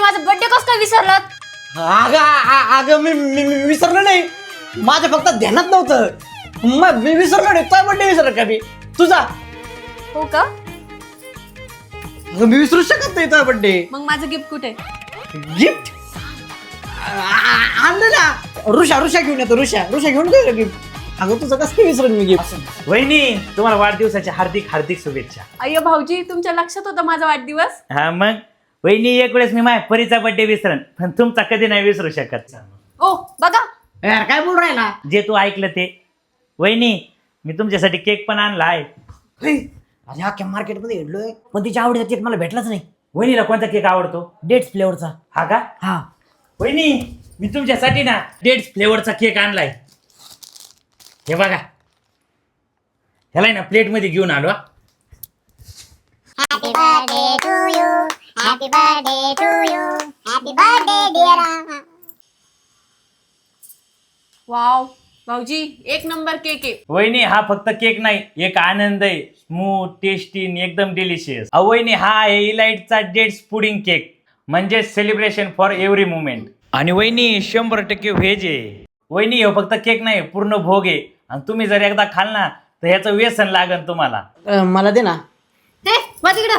माझा बर्थडे कसं काय विसरलात? अगं मी विसरलो नाही, माझ्या फक्त ध्यानात नव्हतं. मी विसरलो नाही, तुझा बर्थडे विसरलो का मी तुझा? हो का? अगं मी विसरू शकत नाही तुझा बर्थडे. मग माझं गिफ्ट कुठे? गिफ्ट आणलं ना, ऋषा घेऊन येतो. ऋषा घेऊन येतो गिफ्ट. अगं तुझं कसं काय विसरून मी गिफ्ट? वहिनी तुम्हाला वाढदिवसाच्या हार्दिक हार्दिक शुभेच्छा. अय्यो भाऊजी, तुमच्या लक्षात होता माझा वाढदिवस? हा मग वहिनी, एक वेळेस मी माझ्या परीचा बर्थडे विसरन, पण तुमचा कधी नाही विसरू शकत. ओ बघा, यार काय बोल राहिला? जे तू ऐकलं ते. वहिनी मी तुमच्यासाठी केक पण आणला आहे. अरे अख्ख्या मार्केटमध्ये हिंडलोय, पण तिच्या आवडीचा केक मला भेटलाच नाही. वहिनीला कोणता केक आवडतो? डेट्स फ्लेवरचा. हा का? हा. वहिनी मी तुमच्यासाठी ना डेट्स फ्लेवरचा केक आणलाय. हे बघा, ह्याला ना प्लेट मध्ये घेऊन आलो. Happy birthday to you. Happy birthday to you. Happy birthday, dear. Wow भाऊजी, एक नंबर केक आहे. वहिनी हा फक्त केक नाही, एक आनंद आहे. स्मूथ, टेस्टी, एकदम डिलिशियस. वहिनी हा आहे इलाइटचा डेट्स पुडिंग केक, म्हणजे सेलिब्रेशन फॉर एव्हरी मुमेंट. आणि वहिनी 100% व्हेज आहे. वहिनी हे फक्त केक नाही, पूर्ण भोग आहे. आणि तुम्ही जर एकदा खाल ना तर ह्याचं व्यसन लागन तुम्हाला. मला दे ना. हे वा तिकडं.